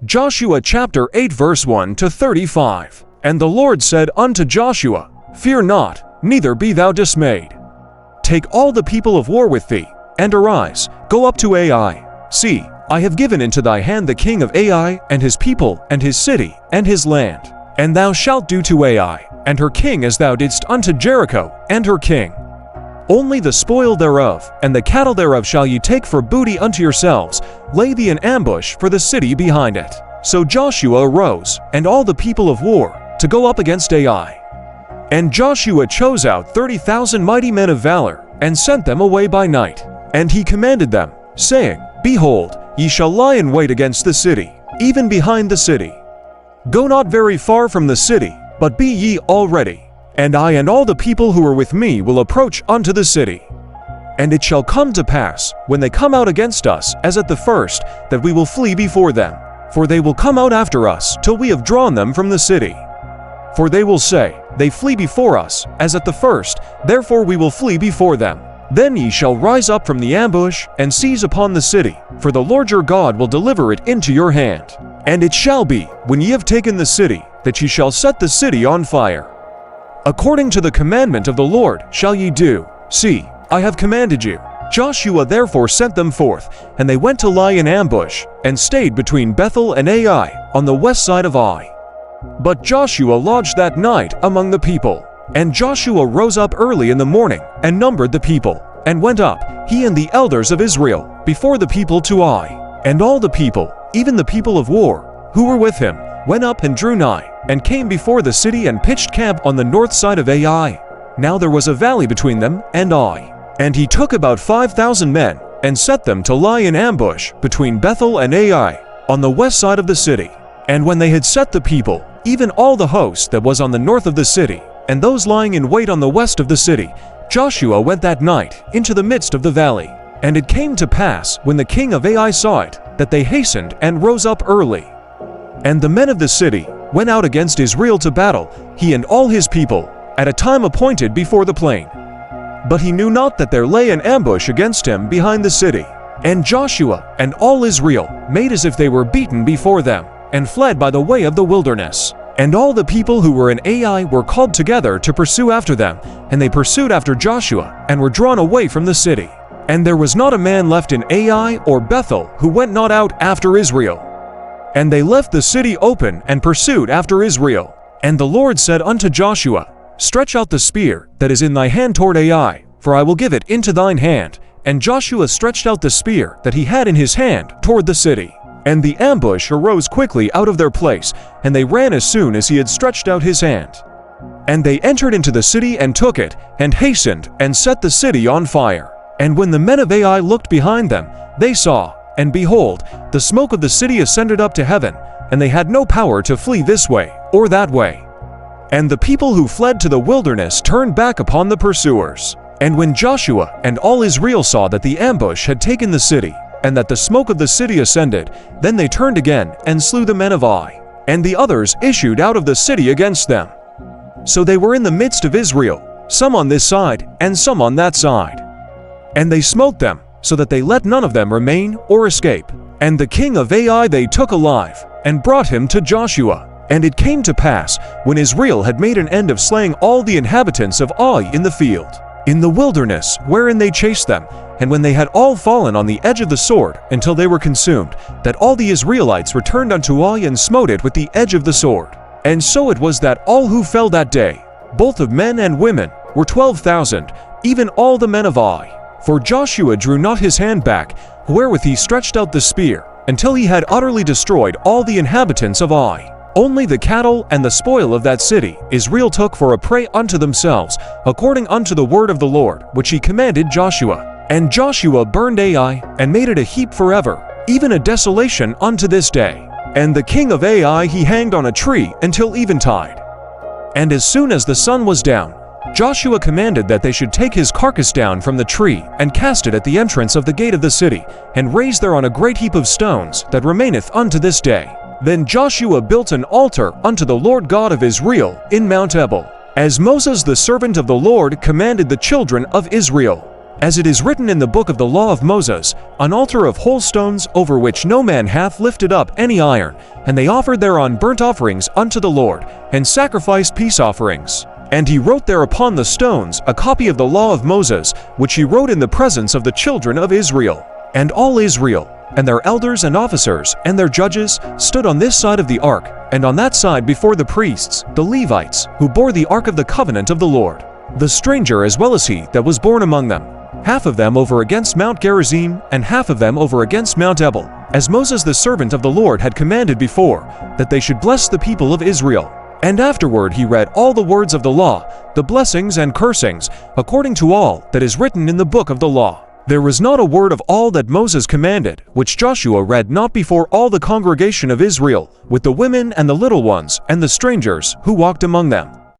Joshua chapter 8 verse 1 to 35. And the Lord said unto Joshua, Fear not, neither be thou dismayed. Take all the people of war with thee, and arise, go up to Ai. See, I have given into thy hand the king of Ai, and his people, and his city, and his land. And thou shalt do to Ai, and her king as thou didst unto Jericho, and her king. Only the spoil thereof, and the cattle thereof shall ye take for booty unto yourselves, lay thee an ambush for the city behind it. So Joshua arose, and all the people of war, to go up against Ai. And Joshua chose out 30,000 mighty men of valor, and sent them away by night. And he commanded them, saying, Behold, ye shall lie in wait against the city, even behind the city. Go not very far from the city, but be ye all ready. And I and all the people who are with me will approach unto the city. And it shall come to pass, when they come out against us, as at the first, that we will flee before them. For they will come out after us, till we have drawn them from the city. For they will say, They flee before us, as at the first, therefore we will flee before them. Then ye shall rise up from the ambush, and seize upon the city, for the Lord your God will deliver it into your hand. And it shall be, when ye have taken the city, that ye shall set the city on fire. According to the commandment of the Lord shall ye do. See, I have commanded you. Joshua therefore sent them forth, and they went to lie in ambush, and stayed between Bethel and Ai, on the west side of Ai. But Joshua lodged that night among the people. And Joshua rose up early in the morning, and numbered the people, and went up, he and the elders of Israel, before the people to Ai. And all the people, even the people of war, who were with him, went up and drew nigh, and came before the city and pitched camp on the north side of Ai. Now there was a valley between them and Ai. And he took about 5,000 men, and set them to lie in ambush between Bethel and Ai, on the west side of the city. And when they had set the people, even all the host that was on the north of the city, and those lying in wait on the west of the city, Joshua went that night into the midst of the valley. And it came to pass, when the king of Ai saw it, that they hastened and rose up early. And the men of the city went out against Israel to battle, he and all his people, at a time appointed before the plain. But he knew not that there lay an ambush against him behind the city. And Joshua and all Israel made as if they were beaten before them, and fled by the way of the wilderness. And all the people who were in Ai were called together to pursue after them, and they pursued after Joshua, and were drawn away from the city. And there was not a man left in Ai or Bethel who went not out after Israel. And they left the city open and pursued after Israel. And the Lord said unto Joshua, Stretch out the spear that is in thy hand toward Ai, for I will give it into thine hand. And Joshua stretched out the spear that he had in his hand toward the city. And the ambush arose quickly out of their place, and they ran as soon as he had stretched out his hand. And they entered into the city and took it, and hastened and set the city on fire. And when the men of Ai looked behind them, they saw, and behold, the smoke of the city ascended up to heaven, and they had no power to flee this way or that way. And the people who fled to the wilderness turned back upon the pursuers. And when Joshua and all Israel saw that the ambush had taken the city, and that the smoke of the city ascended, then they turned again and slew the men of Ai, and the others issued out of the city against them. So they were in the midst of Israel, some on this side and some on that side. And they smote them, so that they let none of them remain or escape. And the king of Ai they took alive, and brought him to Joshua. And it came to pass, when Israel had made an end of slaying all the inhabitants of Ai in the field, in the wilderness wherein they chased them, and when they had all fallen on the edge of the sword until they were consumed, that all the Israelites returned unto Ai and smote it with the edge of the sword. And so it was that all who fell that day, both of men and women, were 12,000, even all the men of Ai. For Joshua drew not his hand back, wherewith he stretched out the spear, until he had utterly destroyed all the inhabitants of Ai. Only the cattle and the spoil of that city Israel took for a prey unto themselves, according unto the word of the Lord, which he commanded Joshua. And Joshua burned Ai, and made it a heap forever, even a desolation unto this day. And the king of Ai he hanged on a tree until eventide. And as soon as the sun was down, Joshua commanded that they should take his carcass down from the tree, and cast it at the entrance of the gate of the city, and raise thereon a great heap of stones that remaineth unto this day. Then Joshua built an altar unto the Lord God of Israel in Mount Ebal, as Moses the servant of the Lord commanded the children of Israel. As it is written in the book of the law of Moses, an altar of whole stones over which no man hath lifted up any iron, and they offered thereon burnt offerings unto the Lord, and sacrificed peace offerings. And he wrote there upon the stones a copy of the law of Moses, which he wrote in the presence of the children of Israel. And all Israel, and their elders and officers, and their judges, stood on this side of the ark, and on that side before the priests, the Levites, who bore the ark of the covenant of the Lord, the stranger as well as he that was born among them, half of them over against Mount Gerizim, and half of them over against Mount Ebal, as Moses the servant of the Lord had commanded before, that they should bless the people of Israel. And afterward he read all the words of the law, the blessings and cursings, according to all that is written in the book of the law. There was not a word of all that Moses commanded, which Joshua read not before all the congregation of Israel, with the women and the little ones, and the strangers who walked among them.